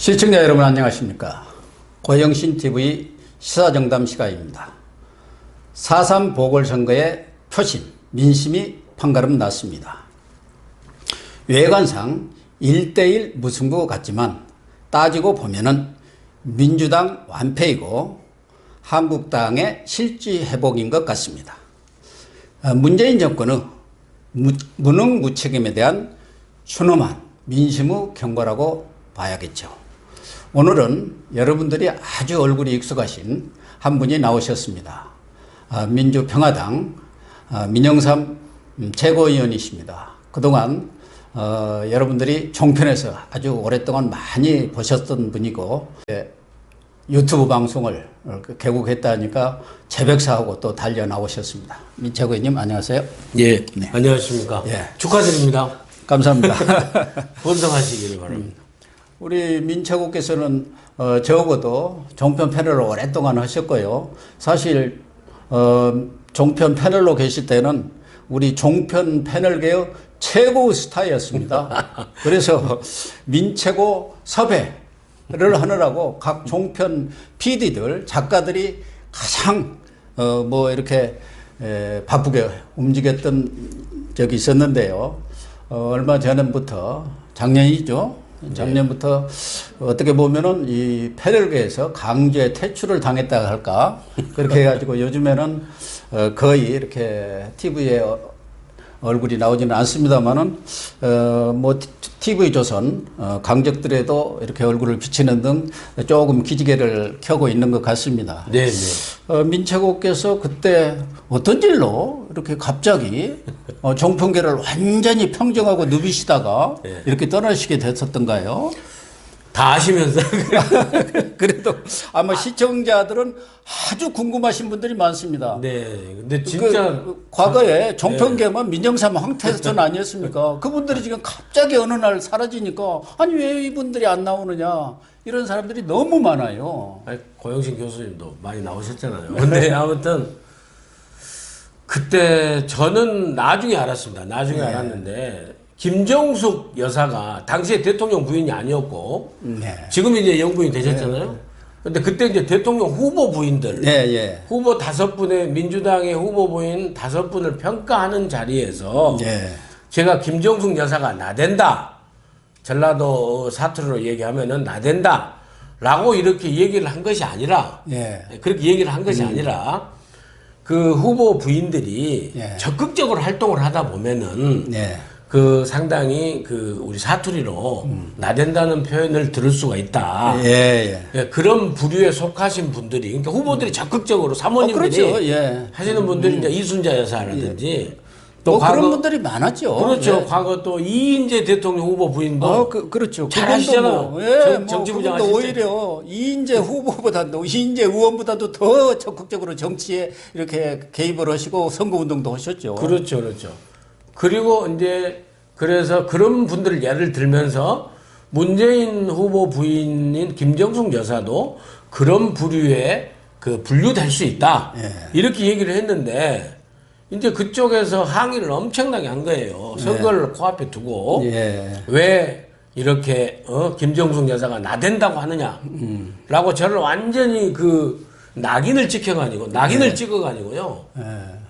시청자 여러분 안녕하십니까. 고영신TV 시사정담 시간입니다. 4.3 보궐선거의 표심, 민심이 판가름 났습니다. 외관상 1대1 무승부 같지만 따지고 보면은 민주당 완패이고 한국당의 실지 회복인 것 같습니다. 문재인 정권의 무능무책임에 대한 추노한 민심의 경고라고 봐야겠죠. 오늘은 여러분들이 아주 얼굴이 익숙하신 한 분이 나오셨습니다. 민주평화당 민영삼 최고위원이십니다. 그동안 여러분들이 종편에서 아주 오랫동안 많이 보셨던 분이고 유튜브 방송을 개국했다니까 재백사하고 또 달려 나오셨습니다. 민 최고위원님 안녕하세요. 예, 네. 안녕하십니까. 예. 축하드립니다. 감사합니다. 번성하시기를 바랍니다. 우리 민채국께서는 적어도 종편 패널을 오랫동안 하셨고요. 사실 종편 패널로 계실 때는 우리 종편 패널계의 최고 스타였습니다. 그래서 민채고 섭외를 하느라고 각 종편 PD들, 작가들이 가장 이렇게 바쁘게 움직였던 적이 있었는데요. 얼마 전부터 작년이죠. 작년부터 어떻게 보면은 이 패널계에서 강제 퇴출을 당했다 할까 그렇게 해가지고 요즘에는 거의 이렇게 TV에 얼굴이 나오지는 않습니다만은 TV조선 강적들에도 이렇게 얼굴을 비치는 등 조금 기지개를 켜고 있는 것 같습니다. 네, 네. 민채국께서 그때 어떤 일로 이렇게 갑자기 종편계를 완전히 평정하고 누비시다가 네. 이렇게 떠나시게 됐었던가요? 다 아시면서. 그래도 아마 시청자들은 아주 궁금하신 분들이 많습니다. 네, 근데 진짜. 과거에 종편계만 민영삼 황태선 아니었습니까? 그분들이 지금 갑자기 어느 날 사라지니까 아니 왜 이분들이 안 나오느냐 이런 사람들이 너무 많아요. 아니, 고영신 교수님도 많이 나오셨잖아요. 근데 아무튼 그때 저는 나중에 알았습니다. 나중에 네. 알았는데 김정숙 여사가 당시에 대통령 부인이 아니었고 네. 지금 이제 영부인 되셨잖아요. 근데 그때 이제 대통령 후보 부인들, 후보 5분의 민주당의 후보 부인 5분을 평가하는 자리에서 제가 김정숙 여사가 나댄다, 전라도 사투리로 얘기하면은 나댄다 라고 이렇게 얘기를 한 것이 아니라 그렇게 얘기를 한 것이 아니라 그 후보 부인들이 적극적으로 활동을 하다 보면은 그 상당히 그 우리 사투리로 나댄다는 표현을 들을 수가 있다. 그런 부류에 속하신 분들이, 그러니까 후보들이 적극적으로 사모님들이 그렇죠. 하시는 분들이 이제 이순자 여사라든지 또 그런 분들이 많았죠. 그렇죠. 과거 또 이인재 대통령 후보 부인도 그렇죠. 잘 하시잖아요. 정치부장 하시죠. 오히려 이인재 후보보다도 이인재 의원보다도 더 적극적으로 정치에 이렇게 개입을 하시고 선거운동도 하셨죠. 그렇죠, 그렇죠. 그리고 이제 그래서 그런 분들을 예를 들면서 문재인 후보 부인인 김정숙 여사도 그런 부류에 분류될 수 있다. 이렇게 얘기를 했는데 이제 그쪽에서 항의를 엄청나게 한 거예요. 선거를 코앞에 두고 왜 이렇게 김정숙 여사가 나댄다고 하느냐라고 저를 완전히 낙인을 찍어가지고요.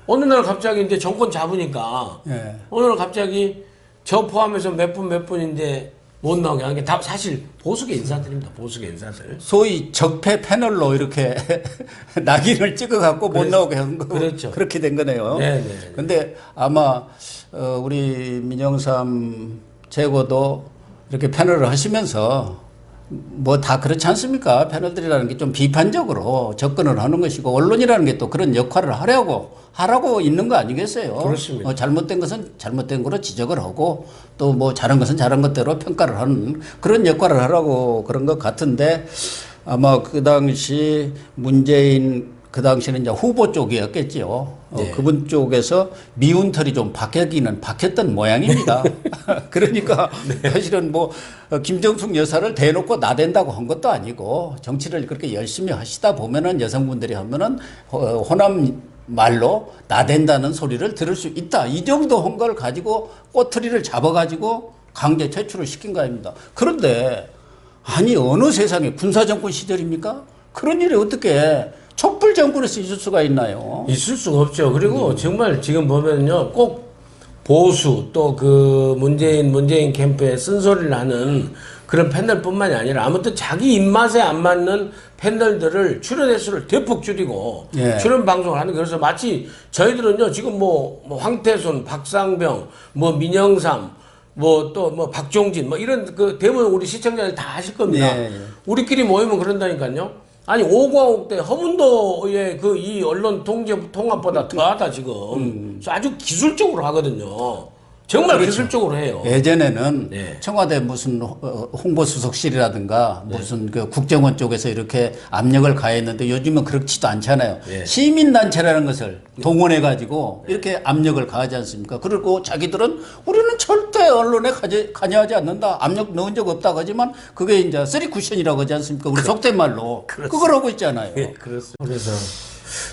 어느 날 갑자기 이제 정권 잡으니까 어느 날 갑자기 저 포함해서 몇 분인데 못 나오게 하는 게 다 사실 보수계 인사들입니다. 보수계 인사들. 소위 적폐 패널로 이렇게 낙인을 찍어갖고 못 나오게 한 거. 그렇죠. 그렇게 된 거네요. 근데 아마 우리 민영삼 최고도 이렇게 패널을 하시면서 다 그렇지 않습니까? 패널들이라는 게 좀 비판적으로 접근을 하는 것이고 언론이라는 게 또 그런 역할을 하라고 있는 거 아니겠어요? 그렇습니다. 잘못된 것은 잘못된 거로 지적을 하고 또 잘한 것은 잘한 것대로 평가를 하는 그런 역할을 하라고 그런 것 같은데 아마 그 당시 문재인 그 당시는 이제 후보 쪽이었겠지요. 그분 쪽에서 미운털이 좀 박혔던 모양입니다. 그러니까 사실은 김정숙 여사를 대놓고 나댄다고 한 것도 아니고 정치를 그렇게 열심히 하시다 보면은 여성분들이 하면은 호남 말로 나댄다는 소리를 들을 수 있다. 이 정도 한 걸 가지고 꼬투리를 잡아가지고 강제 퇴출을 시킨 거 아닙니다. 그런데 아니 어느 세상에 군사정권 시절입니까? 그런 일이 어떻게 촛불 정권에서 있을 수가 있나요? 있을 수가 없죠. 그리고 정말 지금 보면요, 꼭 보수 또 그 문재인 캠프에 쓴소리를 하는 그런 패널뿐만이 아니라 아무튼 자기 입맛에 안 맞는 패널들을 출연 횟수를 대폭 줄이고 예. 출연 방송을 하는 거예요. 그래서 마치 저희들은요 지금 뭐 황태순, 박상병, 뭐 민영삼, 뭐 또 뭐 박종진 뭐 이런 그 대부분 우리 시청자들 다 아실 겁니다. 예, 예. 우리끼리 모이면 그런다니까요. 아니 5광옥 때 허문도의 그 이 언론 통합보다 더하다 지금. 그래서 아주 기술적으로 하거든요. 정말 그렇죠. 기술적으로 해요. 예전에는 네. 청와대 무슨 홍보수석실이라든가 무슨 그 국정원 쪽에서 이렇게 압력을 가했는데 요즘은 그렇지도 않잖아요. 네. 시민단체라는 것을 동원해가지고 이렇게 압력을 가하지 않습니까? 그리고 자기들은 우리는 절대 언론에 관여하지 않는다. 압력 넣은 적 없다고 하지만 그게 이제 쓰리 쿠션이라고 하지 않습니까? 우리 속된 말로. 그걸 하고 있잖아요. 예, 그렇습니다. 그래서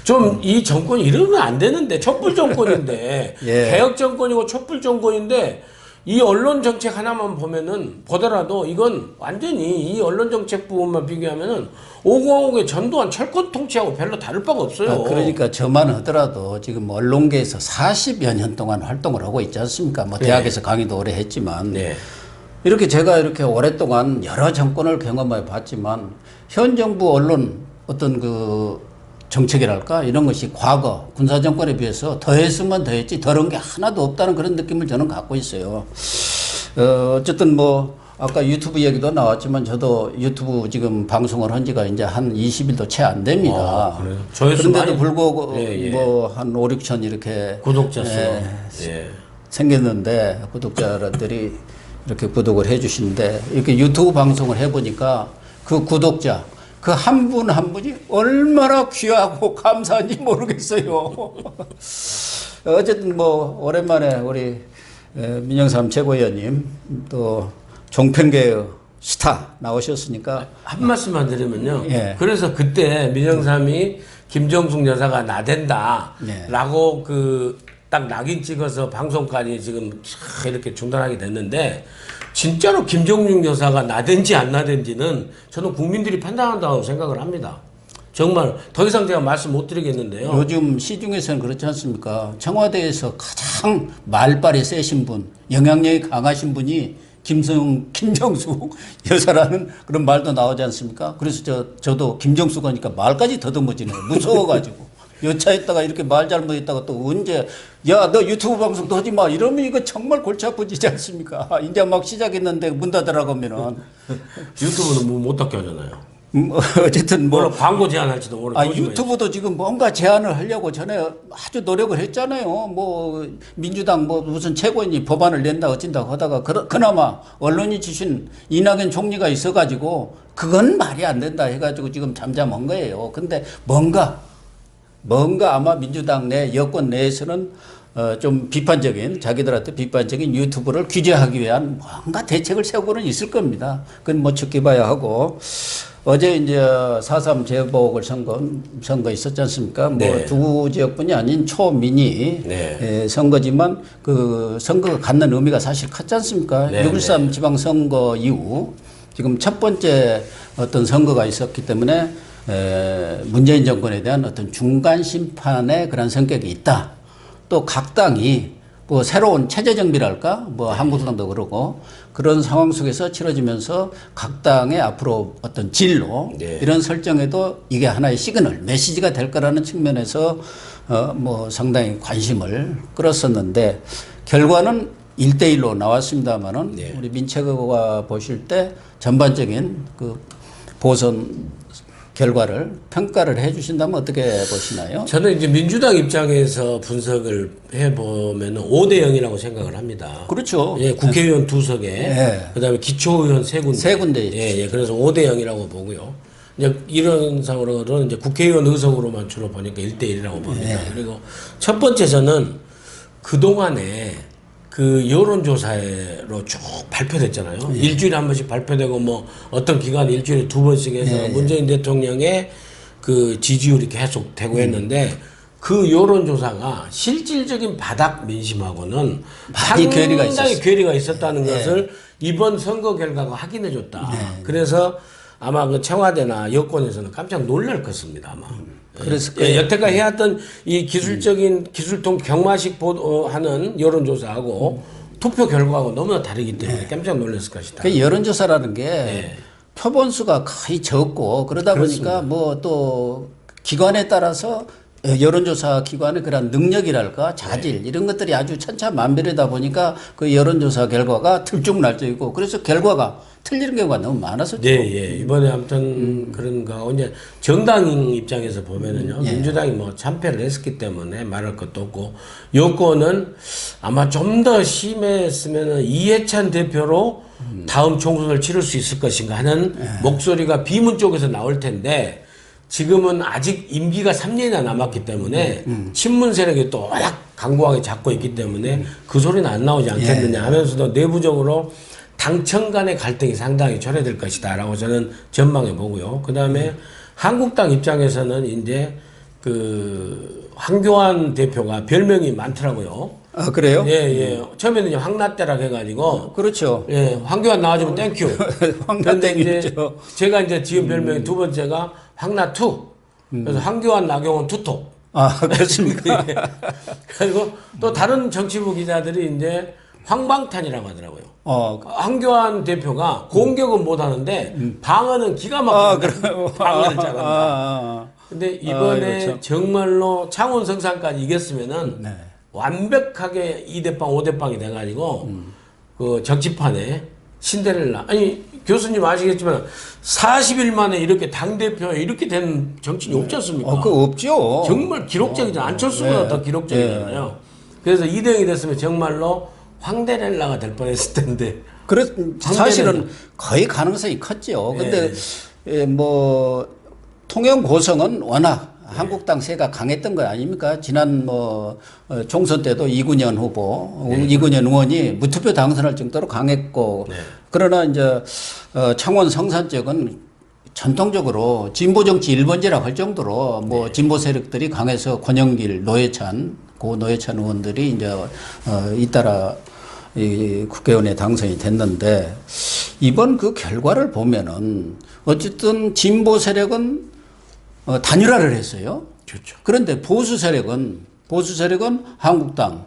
좀 이 정권이 이러면 안 되는데 촛불 정권인데 예. 개혁 정권이고 촛불 정권인데 이 언론 정책 하나만 보더라도 이건 완전히 이 언론 정책 부분만 비교하면은 5광옥의 전두환 철권 통치하고 별로 다를 바가 없어요. 그러니까 저만 하더라도 지금 언론계에서 40여 년 동안 활동을 하고 있지 않습니까? 뭐 대학에서 강의도 오래 했지만 네. 이렇게 제가 이렇게 오랫동안 여러 정권을 경험해 봤지만 현 정부 언론 어떤 그 정책이랄까 이런 것이 과거 군사정권에 비해서 더했으면 더했지 덜한 게 하나도 없다는 그런 느낌을 저는 갖고 있어요. 어쨌든 뭐 아까 유튜브 얘기도 나왔지만 저도 유튜브 지금 방송을 한 지가 이제 한 20일도 채 안 됩니다. 그래요? 조회수 그런데도 많이- 불구하고 예, 예. 뭐 한 5, 6천 이렇게 구독자 수. 예, 예. 생겼는데 구독자들이 이렇게 구독을 해주시는데 이렇게 유튜브 방송을 해보니까 그 구독자 그 한 분 한 분이 얼마나 귀하고 감사한지 모르겠어요. 어쨌든 뭐 오랜만에 우리 민영삼 최고위원님 또 종편계의 스타 나오셨으니까 한 말씀만 드리면요. 예. 그래서 그때 민영삼이 김정숙 여사가 나댄다라고 그 딱 낙인 찍어서 방송까지 지금 이렇게 중단하게 됐는데 진짜로 김정숙 여사가 나댄지 안 나댄지는 저는 국민들이 판단한다고 생각을 합니다. 정말 더 이상 제가 말씀 못 드리겠는데요. 요즘 시중에서는 그렇지 않습니까? 청와대에서 가장 말발이 세신 분, 영향력이 강하신 분이 김정숙 여사라는 그런 말도 나오지 않습니까? 그래서 저도 김정숙 하니까 말까지 더듬어지네요. 무서워가지고. 여차했다가 이렇게 말 잘못했다가 또 언제 야 너 유튜브 방송도 하지 마 이러면 이거 정말 골치 아프지 않습니까? 이제 막 시작했는데 문 닫으라고 하면은 유튜브는 뭐 못 닫게 하잖아요. 어쨌든 뭐 물론 광고 제한할지도 모르고. 유튜브도 지금 뭔가 제안을 하려고 전에 아주 노력을 했잖아요. 뭐 민주당 뭐 무슨 최고인이 법안을 낸다 어쩐다고 하다가 그나마 언론이 주신 이낙연 총리가 있어가지고 그건 말이 안 된다 해가지고 지금 잠잠한 거예요. 근데 뭔가 아마 민주당 내 여권 내에서는 좀 비판적인 자기들한테 비판적인 유튜브를 규제하기 위한 뭔가 대책을 세우고는 있을 겁니다. 그건 뭐 지켜봐야 하고 어제 이제 4.3 재보궐 선거 있었지 않습니까? 네. 뭐 두 지역뿐이 아닌 초미니 네. 선거지만 그 선거가 갖는 의미가 사실 컸지 않습니까? 네, 6.13 지방선거 이후 지금 첫 번째 어떤 선거가 있었기 때문에 문재인 정권에 대한 어떤 중간 심판의 그런 성격이 있다. 또 각 당이 뭐 새로운 체제 정비랄까 뭐 한국당도 그러고 그런 상황 속에서 치러지면서 각 당의 앞으로 어떤 진로 네. 이런 설정에도 이게 하나의 시그널 메시지가 될 거라는 측면에서 뭐 상당히 관심을 끌었었는데 결과는 1대1로 나왔습니다만은 네. 우리 민채가 보실 때 전반적인 그 보선 결과를 평가를 해 주신다면 어떻게 보시나요? 저는 이제 민주당 입장에서 분석을 해보면 5대 0이라고 생각을 합니다. 그렇죠. 예, 국회의원 2석에, 예. 그 다음에 기초의원 3군데. 세 군데 예, 예. 그래서 5대 0이라고 보고요. 이제 이런 상으로는 이제 국회의원 의석으로만 주로 보니까 1대 1이라고 봅니다. 그리고 첫 번째 저는 그동안에 그 여론조사로 쭉 발표됐잖아요. 일주일에 한 번씩 발표되고 뭐 어떤 기간 일주일에 2번씩 해서 문재인 대통령의 그 지지율이 계속 되고 했는데 그 여론조사가 실질적인 바닥 민심하고는 많이 괴리가 상당히 괴리가 있었다는 것을 이번 선거 결과가 확인해줬다. 네. 그래서 아마 그 청와대나 여권에서는 깜짝 놀랄 것입니다. 아마. 그래서 여태까지 해왔던 이 기술적인 기술통 경마식 보도하는 여론조사하고 투표 결과하고 너무나 다르기 때문에 깜짝 놀랐을 것이다. 그 여론조사라는 게 네. 표본수가 거의 적고 그러다 보니까 뭐 또 기관에 따라서 여론조사 기관의 그런 능력이랄까 자질 이런 것들이 아주 천차만별이다 보니까 그 여론조사 결과가 들쭉날쭉이고 그래서 결과가 틀리는 경우가 너무 많았었죠. 네, 예. 이번에 아무튼 그런 거 이제 정당 입장에서 보면은요. 민주당이 뭐 참패를 했었기 때문에 말할 것도 없고 여권은 아마 좀 더 심했으면은 이해찬 대표로 다음 총선을 치를 수 있을 것인가 하는 목소리가 비문 쪽에서 나올 텐데 지금은 아직 임기가 3년이나 남았기 때문에 친문 세력이 또 워낙 강고하게 잡고 있기 때문에 그 소리는 안 나오지 않겠느냐 하면서도 내부적으로 당청 간의 갈등이 상당히 초래될 것이다라고 저는 전망해 보고요. 그 다음에 한국당 입장에서는 이제 그 황교안 대표가 별명이 많더라고요. 아 그래요? 예, 예. 처음에는 황나떼라고 해가지고. 그렇죠. 예, 황교안 나와주면 땡큐. 그런데 이제 황나땡이죠. 제가 이제 지은 별명이 두 번째가 황나투. 그래서 황교안 나경원 투톱. 아 그렇습니까? 예. 그리고 또 다른 정치부 기자들이 이제 황방탄이라고 하더라고요. 황교안 대표가 공격은 못 하는데 방어는 기가 막히게 방어를 잘한다. 근데 이번에 그렇죠. 정말로 창원 성산까지 이겼으면은 네. 완벽하게 2대빵 5대빵이 돼가지고 그 정치판에 신데렐라 아니 교수님 아시겠지만 40일 만에 이렇게 당대표에 이렇게 된 정치인이 없지 않습니까? 그거 없죠. 정말 기록적이잖아요. 안철수보다 더 기록적이잖아요. 그래서 2등이 됐으면 정말로 황데렐라가 될 뻔했을 텐데. 그래 사실은 거의 가능성이 컸죠. 근데 뭐 통영 고성은 워낙 한국당 세가 강했던 거 아닙니까? 지난 뭐 총선 때도 이군현 후보, 이군현 의원이 무투표 당선할 정도로 강했고 그러나 이제 창원 성산 쪽은 전통적으로 진보 정치 1번지라고 할 정도로 뭐 진보 세력들이 강해서 권영길, 노회찬, 고 노회찬 의원들이 이제 잇따라 이 국회의원에 당선이 됐는데 이번 그 결과를 보면은 어쨌든 진보 세력은 단일화를 했어요. 그렇죠. 그런데 보수 세력은 한국당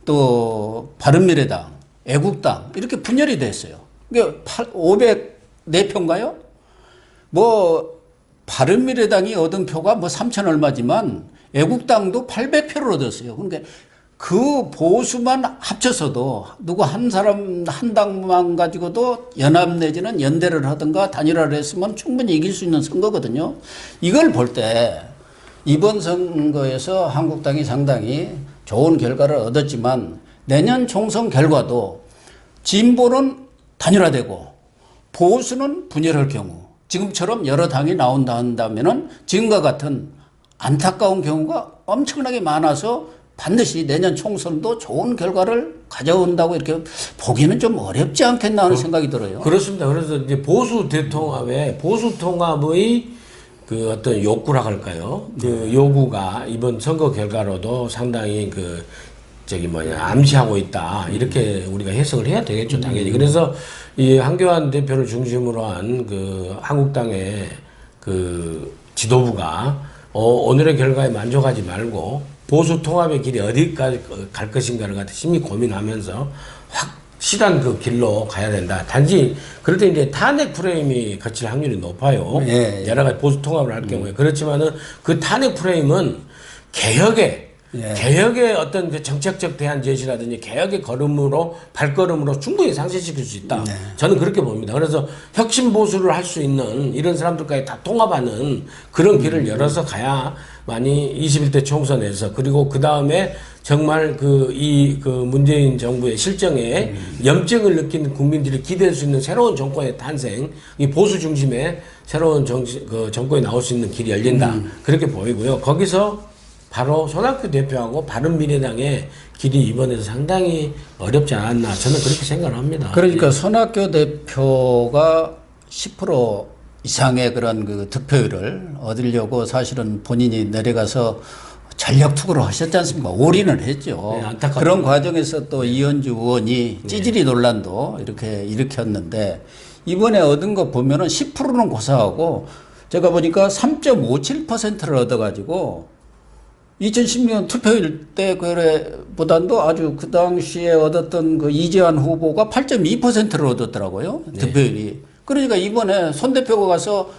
또 바른미래당, 애국당 이렇게 분열이 됐어요. 그러니까 504표인가요? 뭐 바른미래당이 얻은 표가 뭐 3천 얼마지만 애국당도 800표를 얻었어요. 그러니까 그 보수만 합쳐서도 누구 한 사람 한 당만 가지고도 연합 내지는 연대를 하든가 단일화를 했으면 충분히 이길 수 있는 선거거든요. 이걸 볼 때 이번 선거에서 한국당이 상당히 좋은 결과를 얻었지만 내년 총선 결과도 진보는 단일화되고 보수는 분열할 경우 지금처럼 여러 당이 나온다 한다면은 지금과 같은 안타까운 경우가 엄청나게 많아서 반드시 내년 총선도 좋은 결과를 가져온다고 이렇게 보기는 좀 어렵지 않겠나 하는 생각이 들어요. 그렇습니다. 그래서 이제 보수 통합의 그 어떤 욕구라고 할까요? 그 요구가 이번 선거 결과로도 상당히 암시하고 있다. 이렇게 우리가 해석을 해야 되겠죠, 당연히. 그래서 이 황교안 대표를 중심으로 한 그 한국당의 그 지도부가 오늘의 결과에 만족하지 말고 보수 통합의 길이 어디까지 갈 것인가를 갖다 심히 고민하면서 확실한 그 길로 가야 된다. 단지 그럴 때 이제 탄핵 프레임이 거칠 확률이 높아요. 여러 가지 보수 통합을 할 경우에. 그렇지만은 그 탄핵 프레임은 개혁의 어떤 그 정책적 대안 제시라든지 개혁의 발걸음으로 충분히 상쇄시킬 수 있다. 저는 그렇게 봅니다. 그래서 혁신 보수를 할 수 있는 이런 사람들까지 다 통합하는 그런 길을 열어서 가야만이 21대 총선에서 그리고 그 다음에 정말 그 문재인 정부의 실정에 염증을 느끼는 국민들이 기대할 수 있는 새로운 정권의 탄생, 이 보수 중심의 새로운 정권이 나올 수 있는 길이 열린다. 그렇게 보이고요. 거기서 바로 손학규 대표하고 바른미래당의 길이 이번에도 상당히 어렵지 않았나 저는 그렇게 생각을 합니다. 그러니까 손학규 대표가 10% 이상의 그런 그 득표율을 얻으려고 사실은 본인이 내려가서 전력 투구를 하셨지 않습니까? 올인을 했죠. 네, 안타깝죠. 그런 과정에서 또 이현주 의원이 찌질이 논란도 이렇게 일으켰는데 이번에 얻은 거 보면은 10%는 고사하고 제가 보니까 3.57%를 얻어가지고 2010년 투표일 때 그래보단도 아주 그 당시에 얻었던 그 이재환 후보가 8.2%를 얻었더라고요. 득표율이. 그러니까 이번에 손 대표가 가서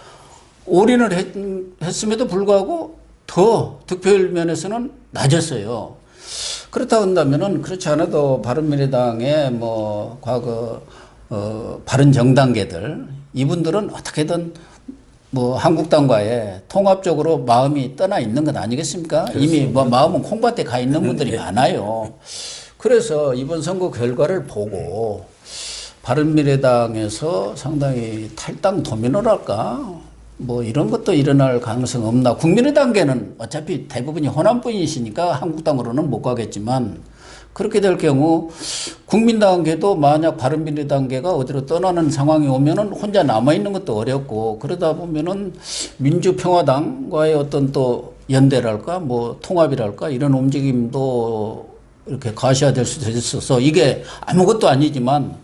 올인을 했음에도 불구하고 더 득표율 면에서는 낮았어요. 그렇다 한다면은 그렇지 않아도 바른미래당의 뭐 과거 바른 정당계들 이분들은 어떻게든 뭐 한국당과의 통합적으로 마음이 떠나 있는 것 아니겠습니까? 그렇습니다. 이미 뭐 마음은 콩밭에 가 있는 분들이 많아요. 그래서 이번 선거 결과를 보고 바른미래당에서 상당히 탈당 도민호랄까 뭐 이런 것도 일어날 가능성 없나. 국민의당계는 어차피 대부분이 호남분이시니까 한국당으로는 못 가겠지만 그렇게 될 경우 국민당계도 만약 바른미래당계가 어디로 떠나는 상황이 오면은 혼자 남아있는 것도 어렵고 그러다 보면은 민주평화당과의 어떤 또 연대랄까 뭐 통합이랄까 이런 움직임도 이렇게 가시화될 수도 있어서 이게 아무것도 아니지만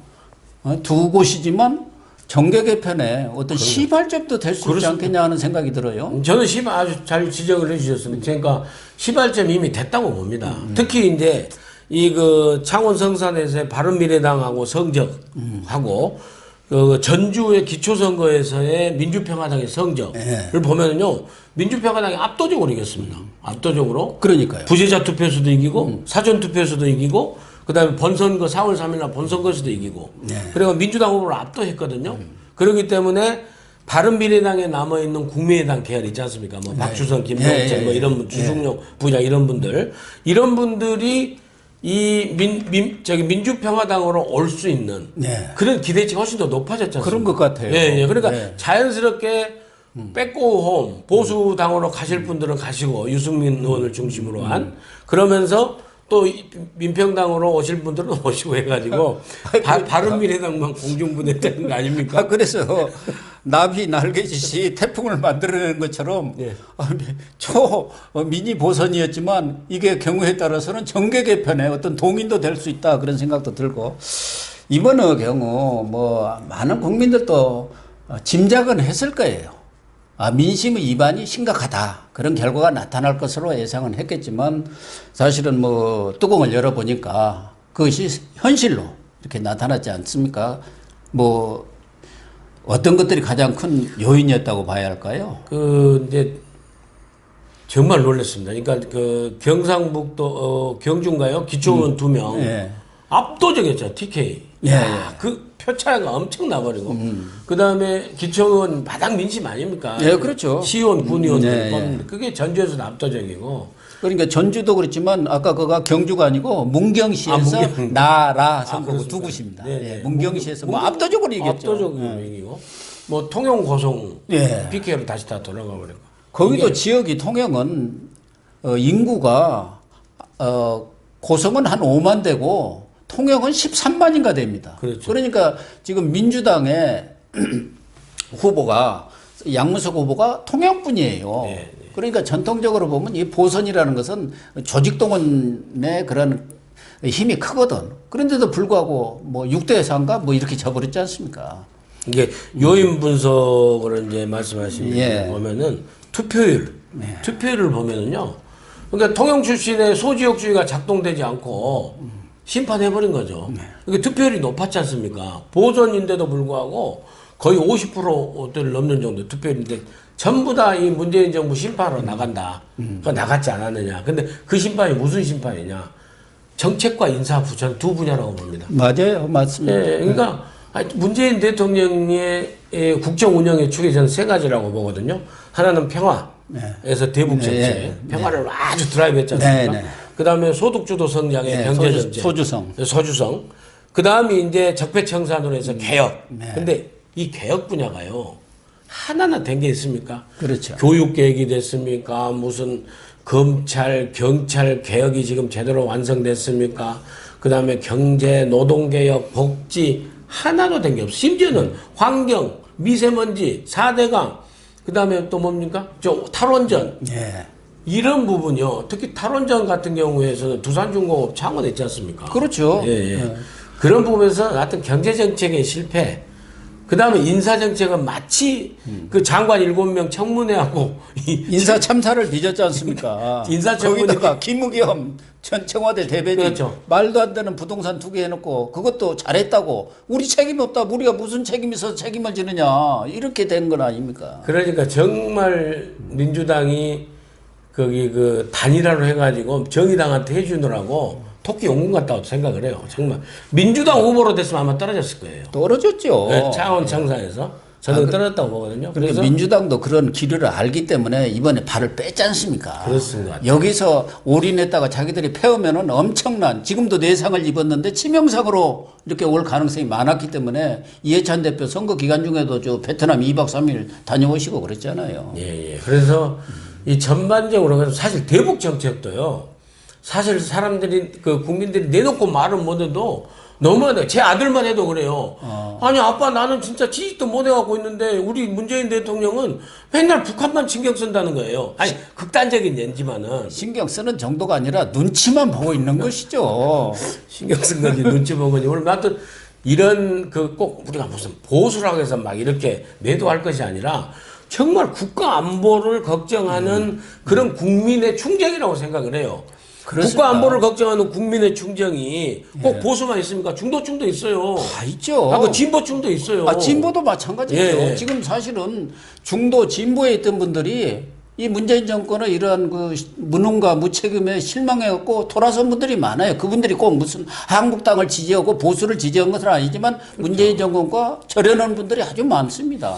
두 곳이지만 정계 개편에 어떤 시발점도 될 수 있지 않겠냐 하는 생각이 들어요. 저는 아주 잘 지적을 해주셨습니다. 그러니까 시발점 이미 됐다고 봅니다. 특히 이제 이 그 창원 성산에서의 바른미래당하고 성적하고 그 전주의 기초선거에서의 민주평화당의 성적을 보면은요 민주평화당이 압도적으로 이겼습니다. 압도적으로. 그러니까요. 부재자 투표수도 이기고 사전 투표수도 이기고 그다음에 본선거 4월 3일날 본선거에서도 이기고 그리고 민주당 후보를 압도했거든요. 그렇기 때문에 바른미래당에 남아있는 국민의당 계열 있지 않습니까? 뭐 박주선, 김동재 뭐 이런 분, 주승용 부장 이런 분들이 이 민주평화당으로 올 수 있는 그런 기대치가 훨씬 더 높아졌지 않습니까? 그런 것 같아요. 예. 그러니까 자연스럽게 백고홈 보수당으로 가실 분들은 가시고 유승민 의원을 중심으로 한 그러면서 또 민평당으로 오실 분들은 오시고 해가지고 바른미래당만 공중분해되는 거 아닙니까? 그래서 나비 날개짓이 태풍을 만들어내는 것처럼 미니 보선이었지만 이게 경우에 따라서는 정계 개편에 어떤 동인도 될 수 있다 그런 생각도 들고 이번의 경우 뭐 많은 국민들도 짐작은 했을 거예요. 민심의 이반이 심각하다. 그런 결과가 나타날 것으로 예상은 했겠지만 사실은 뭐 뚜껑을 열어보니까 그것이 현실로 이렇게 나타났지 않습니까? 뭐 어떤 것들이 가장 큰 요인이었다고 봐야 할까요? 이제 정말 놀랐습니다. 그러니까 그 경상북도 경주인가요? 기초의원 2명 압도적이었죠. TK. 그 표차가 엄청 나버리고 그 다음에 기초의원 바닥 민심 아닙니까? 그렇죠. 시의원, 군의원들 뽑는 그게 전주에서도 압도적이고. 그러니까 전주도 그렇지만 아까 그가 경주가 아니고 문경시에서 나라 선거구 두 곳입니다. 문경시에서 뭐 압도적으로 이겼죠. 압도적으로 이기고 뭐 통영 고성 PK로 다시 다 돌아가 버리고. 거기도 지역이 통영은 인구가 고성은 한 5만 되고 통영은 13만인가 됩니다. 그렇죠. 그러니까 지금 민주당의 후보가 양문석 후보가 통영분이에요. 그러니까 전통적으로 보면 이 보선이라는 것은 조직동원의 그런 힘이 크거든. 그런데도 불구하고 뭐 6대 4인가 뭐 이렇게 져버렸지 않습니까? 이게 요인 분석을 이제 말씀하시면 보면은 투표율을 보면은요. 그러니까 통영 출신의 소지역주의가 작동되지 않고 심판해버린 거죠. 그러니까 투표율이 높았지 않습니까? 보선인데도 불구하고 거의 50%를 넘는 정도 투표율인데 전부 다 이 문재인 정부 심판으로 나간다. 그러니까 나갔지 않았느냐. 근데 그 심판이 무슨 심판이냐. 정책과 인사 저는 두 분야라고 봅니다. 맞아요. 맞습니다. 그러니까 문재인 대통령의 국정 운영의 축이 저는 세 가지라고 보거든요. 하나는 평화에서 대북 정책. 평화를 아주 드라이브 했지 않습니까? 그 다음에 소득주도 성장의 경제 정책. 소주성. 그 다음이 이제 적폐청산으로 해서 개혁. 근데 이 개혁 분야가요. 하나나 된 게 있습니까? 그렇죠. 교육 개혁이 됐습니까? 무슨 검찰, 경찰 개혁이 지금 제대로 완성됐습니까? 그 다음에 경제, 노동개혁, 복지 하나도 된 게 없어. 심지어는 환경, 미세먼지, 4대강, 그 다음에 또 뭡니까? 탈원전. 이런 부분이요. 특히 탈원전 같은 경우에서는 두산중공업 창원했지 않습니까? 그렇죠. 예, 예. 그런 부분에서 하여튼 경제정책의 실패, 그 다음에 인사정책은 마치 그 장관 7명 청문회하고 인사 참사를 빚었지 않습니까? 인사 청문회. 거기다가 김우겸 전 청와대 대변인 그렇죠. 말도 안 되는 부동산 투기해놓고 그것도 잘했다고 우리 책임 없다. 우리가 무슨 책임이 있어서 책임을 지느냐 이렇게 된 건 아닙니까? 그러니까 정말 민주당이 거기 그 단일화로 해가지고 정의당한테 해주느라고 토끼 용군 같다고 생각을 해요. 정말 민주당 후보로 됐으면 아마 떨어졌을 거예요. 떨어졌죠. 네, 창원 청사에서 저는 떨어졌다고 보거든요. 그래서 민주당도 그런 기류를 알기 때문에 이번에 발을 뺐지 않습니까? 그렇습니다. 여기서 올인했다가 자기들이 패우면은 엄청난 지금도 내상을 입었는데 치명상으로 이렇게 올 가능성이 많았기 때문에 이해찬 대표 선거 기간 중에도 저 베트남 2박 3일 다녀오시고 그랬잖아요. 예, 예. 그래서 이 전반적으로 그래서 사실 대북 정책도요. 사실 사람들이 그 국민들이 내놓고 말은 못해도 너무하다. 제 아들만 해도 그래요. 아니 아빠 나는 진짜 지식도 못 해갖고 있는데 우리 문재인 대통령은 맨날 북한만 신경 쓴다는 거예요. 아니 극단적인 예지만은 신경 쓰는 정도가 아니라 눈치만 보고 있는 것이죠. 신경 쓴 건지 눈치 본 건지 오늘 하여튼 이런 그 꼭 우리가 무슨 보수라고 해서 막 이렇게 매도할 것이 아니라 정말 국가 안보를 걱정하는 그런 국민의 충정이라고 생각을 해요. 그렇습니다. 국가 안보를 걱정하는 국민의 충정이 꼭 보수만 있습니까? 중도층도 있어요. 다 있죠. 그 진보층도 있어요. 진보도 마찬가지죠. 예. 지금 사실은 중도 진보에 있던 분들이 이 문재인 정권의 이러한 그 무능과 무책임에 실망해갖고 돌아선 분들이 많아요. 그분들이 꼭 무슨 한국당을 지지하고 보수를 지지한 것은 아니지만 문재인 정권과 절연한 분들이 아주 많습니다.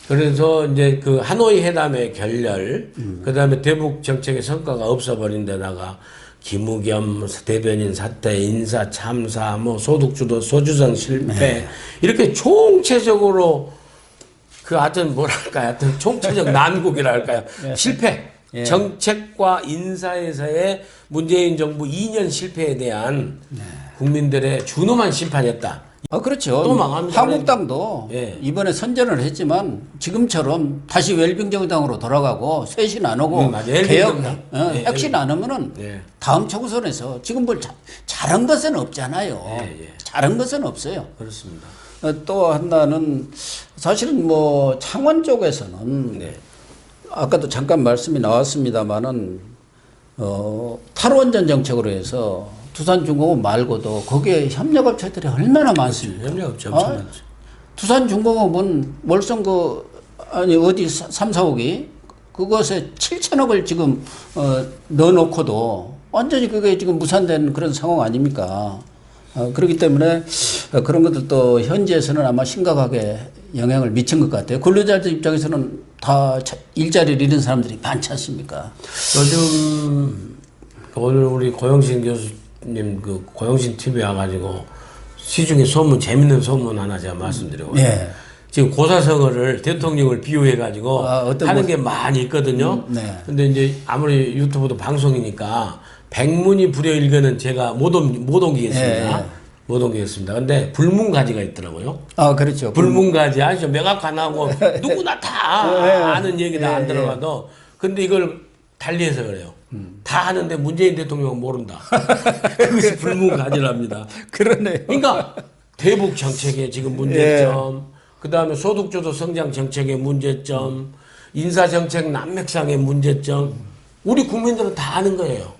그래서 이제 그 하노이 회담의 결렬, 그 다음에 대북 정책의 성과가 없어버린 데다가 김우겸 대변인 사태, 인사 참사, 뭐 소득주도 소주정 실패, 이렇게 총체적으로 그 하여튼 뭐랄까요. 하여튼 총체적 난국이랄까요. 실패. 정책과 인사에서의 문재인 정부 2년 실패에 대한 국민들의 준엄한 심판이었다. 그렇죠. 또 망합니다. 한국당도 예. 이번에 선전을 했지만 지금처럼 다시 웰빙정당으로 돌아가고 쇄신 안 하고 맞아요. 개혁, 웰빙정당. 예, 혁신 안 하면은 예. 다음 총선에서 지금 뭘 잘한 것은 없잖아요. 예. 잘한 것은 없어요. 그렇습니다. 또 하나는 사실은 뭐 창원 쪽에서는 네. 아까도 잠깐 말씀이 나왔습니다만은 탈원전 정책으로 해서 두산중공업 말고도 거기에 협력업체들이 얼마나 많습니까? 협력업체 엄청 많죠. 두산중공업은 월성 어디 3, 4억이 그것에 7천억을 지금 넣어놓고도 완전히 그게 지금 무산된 그런 상황 아닙니까? 그렇기 때문에 그런 것들도 현지에서는 아마 심각하게 영향을 미친 것 같아요. 근로자들 입장에서는 다 일자리를 잃은 사람들이 많지 않습니까? 요즘 오늘 우리 고영신 교수님 그 고영신 TV에 와가지고 시중에 소문 재밌는 소문 하나 제가 말씀드려요. 네. 지금 고사성어를 대통령을 비유해가지고 하는 게 많이 있거든요. 네. 근데 이제 아무리 유튜브도 방송이니까 백문이 불여일견은 제가 못 옮기겠습니다. 네. 못 옮기겠습니다. 근데 불문가지가 있더라고요. 그렇죠. 불문가지 아시죠? 명확하나고 누구나 다 아는 얘기다 안 들어가도 근데 이걸 달리해서 그래요. 다 아는데 문재인 대통령은 모른다. 그것이 불문가지랍니다. 그러네요. 그러니까 대북 정책의 지금 문제점, 그 다음에 소득주도 성장 정책의 문제점, 인사 정책 난맥상의 문제점, 우리 국민들은 다 아는 거예요.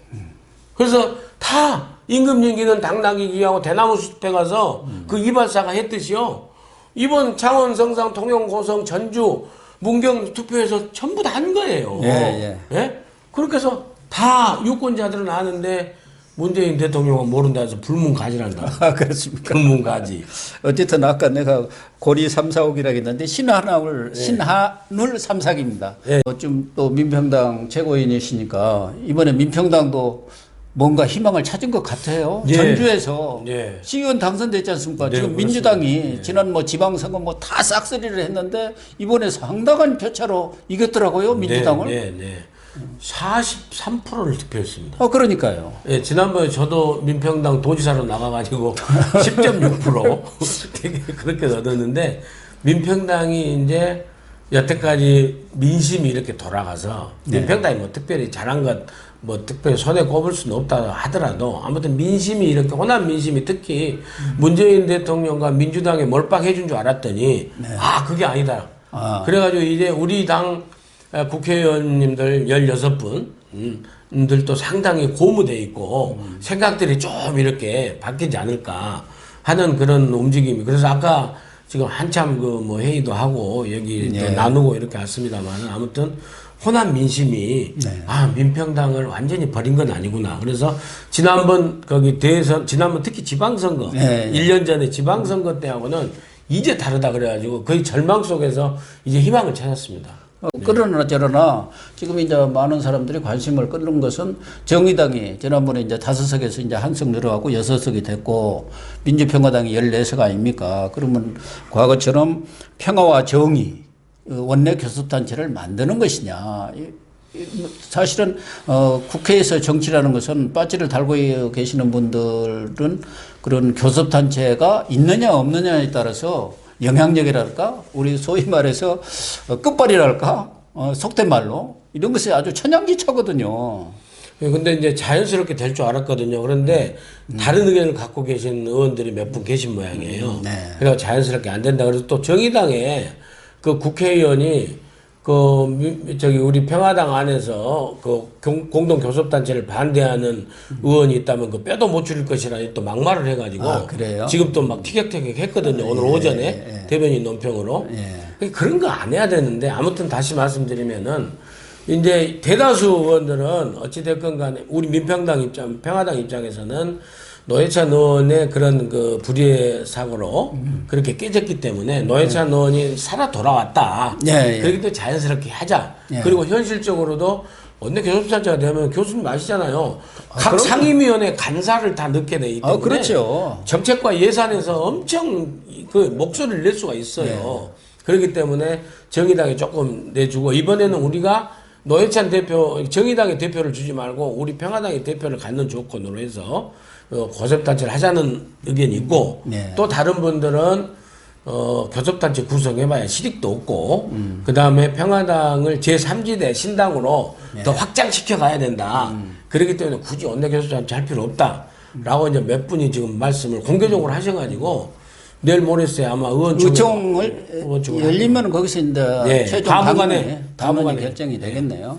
그래서 다 임금님기는 당나귀 귀하고 대나무 숲에 가서 그 이발사가 했듯이요. 이번 창원, 성상, 통영, 고성, 전주, 문경 투표에서 전부 다 한 거예요. 예? 그렇게 해서 다 유권자들은 아는데 문재인 대통령은 모른다 해서 불문가지란다. 그렇습니까? 불문가지. 어쨌든 아까 내가 고리 3, 4억이라고 했는데 신한울 3사기입니다. 좀 또 민평당 최고위원이시니까 이번에 민평당도 뭔가 희망을 찾은 것 같아요. 전주에서 시의원 당선됐지 않습니까? 지금 민주당이 지난 뭐 지방선거 뭐 다 싹쓸이를 했는데 이번에 상당한 표차로 이겼더라고요, 민주당을. 43%를 득표했습니다. 그러니까요. 지난번에 저도 민평당 도지사로 나가가지고 10.6% 되게 그렇게 얻었는데 민평당이 이제 여태까지 민심이 이렇게 돌아가서 네. 민평당이 뭐 특별히 잘한 것 뭐 특별히 손에 꼽을 수는 없다 하더라도 아무튼 민심이 이렇게 호남 민심이 특히 문재인 대통령과 민주당에 몰빵해 준 줄 알았더니 아 그게 아니다. 그래가지고 이제 우리 당 국회의원님들 16분들도 상당히 고무돼 있고 생각들이 좀 이렇게 바뀌지 않을까 하는 그런 움직임이. 그래서 아까 지금 한참 그 뭐 회의도 하고 여기 또 나누고 이렇게 왔습니다만 아무튼 호남 민심이 아 민평당을 완전히 버린 건 아니구나. 그래서 지난번 거기 대선 지난번 특히 지방선거 1년 전에 지방선거 때하고는 이제 다르다 그래가지고 거의 절망 속에서 이제 희망을 찾았습니다. 그러나 저러나 지금 이제 많은 사람들이 관심을 끌는 것은 정의당이 지난번에 이제 5석에서 이제 1석 늘어가고 6석이 됐고 민주평화당이 14석 아닙니까? 그러면 과거처럼 평화와 정의 원내 교섭단체를 만드는 것이냐. 사실은 국회에서 정치라는 것은 빠지를 달고 계시는 분들은 그런 교섭단체가 있느냐 없느냐에 따라서 영향력이랄까 우리 소위 말해서 끝발이랄까 속된 말로 이런 것이 아주 천양지차거든요. 근데 이제 자연스럽게 될 줄 알았거든요. 그런데 다른 의견을 갖고 계신 의원들이 몇 분 계신 모양이에요. 그래서 자연스럽게 안 된다. 그래서 또 정의당에 그 국회의원이 저기 우리 평화당 안에서 그 공동 교섭단체를 반대하는 의원이 있다면 그 뼈도 못 추릴 것이라 또 막말을 해가지고 그래요? 지금 또 막 티격태격 했거든요. 오늘 오전에 대변인 논평으로. 그런 거 안 해야 되는데 아무튼 다시 말씀드리면은 이제 대다수 의원들은 어찌됐건 간에 우리 민평당 입장, 평화당 입장에서는 노회찬 의원의 그런 그 불의의 사고로 그렇게 깨졌기 때문에 노회찬 의원이 살아 돌아왔다. 그렇기 때문에 자연스럽게 하자. 그리고 현실적으로도 원내 교섭단체가 되면 교수님 아시잖아요. 각 상임위원회 간사를 다 넣게 돼 있기 때문에 그렇죠. 정책과 예산에서 엄청 그 목소리를 낼 수가 있어요. 그렇기 때문에 정의당에 조금 내주고 이번에는 우리가 노회찬 대표, 정의당의 대표를 주지 말고 우리 평화당의 대표를 갖는 조건으로 해서 교섭단체를 하자는 의견이 있고 또 다른 분들은 교섭단체 구성해봐야 실익도 없고 그 다음에 평화당을 제3지대 신당으로 더 확장시켜 가야 된다. 그렇기 때문에 굳이 원내교섭단체 할 필요 없다. 라고 이제 몇 분이 지금 말씀을 공개적으로 하셔가지고 내일 모레세 아마 의총을 열리면 거기서 이제 최종 당원이 결정이 되겠네요.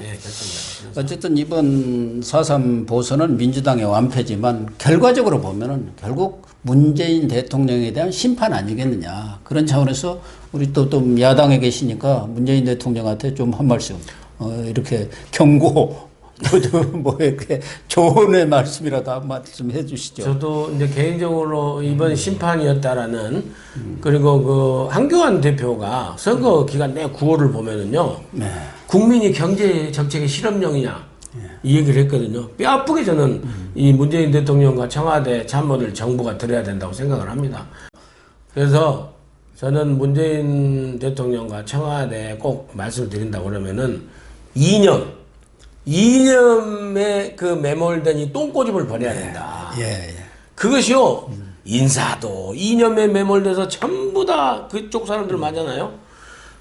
어쨌든 이번 4.3 보선은 민주당의 완패지만 결과적으로 보면은 결국 문재인 대통령에 대한 심판 아니겠느냐. 그런 차원에서 우리 또 야당에 계시니까 문재인 대통령한테 좀 한 말씀 이렇게 경고 뭐 이렇게 조언의 말씀이라도 한 말씀 해주시죠. 저도 이제 개인적으로 이번 심판이었다라는 그리고 그 한교안 대표가 선거 기간 내 9월을 보면은요 국민이 경제 정책의 실험용이냐 이 얘기를 했거든요. 뼈 아프게 저는 이 문재인 대통령과 청와대 참모들 정부가 들어야 된다고 생각을 합니다. 그래서 저는 문재인 대통령과 청와대 꼭 말씀을 드린다고 그러면은 이념에 그 매몰된 이 똥꼬집을 버려야 된다. 그것이요, 인사도 이념에 매몰돼서 전부 다 그쪽 사람들 맞잖아요.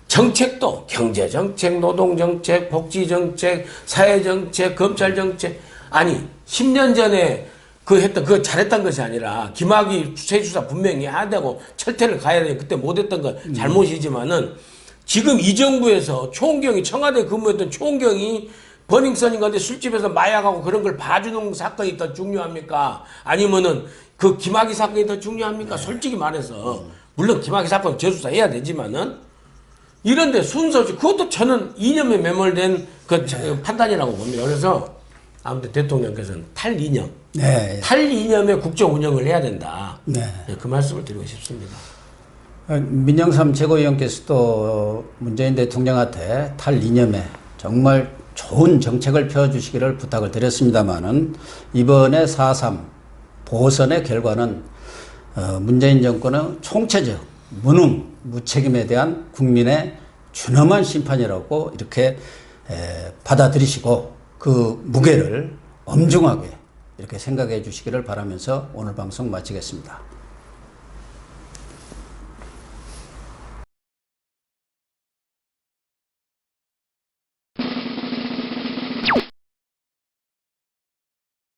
정책도 경제정책, 노동정책, 복지정책, 사회정책, 검찰정책. 아니, 10년 전에 그거 잘했던 것이 아니라 김학의 세주사 분명히 해야 되고 철퇴를 가야 돼. 그때 못했던 건 잘못이지만은 지금 이 정부에서 초은경이 청와대 근무했던 초은경이 버닝썬인가인데 술집에서 마약하고 그런 걸 봐주는 사건이 더 중요합니까? 아니면은 그 김학의 사건이 더 중요합니까? 솔직히 말해서 물론 김학의 사건 재수사 해야 되지만은 이런데 순서지 그것도 저는 이념에 매몰된 그 판단이라고 봅니다. 그래서 아무튼 대통령께서는 탈이념, 탈이념의 국정 운영을 해야 된다. 그 말씀을 드리고 싶습니다. 민영삼 최고위원께서도 문재인 대통령한테 탈이념에 정말 좋은 정책을 펴주시기를 부탁을 드렸습니다마는 이번에 4.3 보선의 결과는 문재인 정권의 총체적 무능, 무책임에 대한 국민의 준엄한 심판이라고 이렇게 받아들이시고 그 무게를 엄중하게 이렇게 생각해 주시기를 바라면서 오늘 방송 마치겠습니다.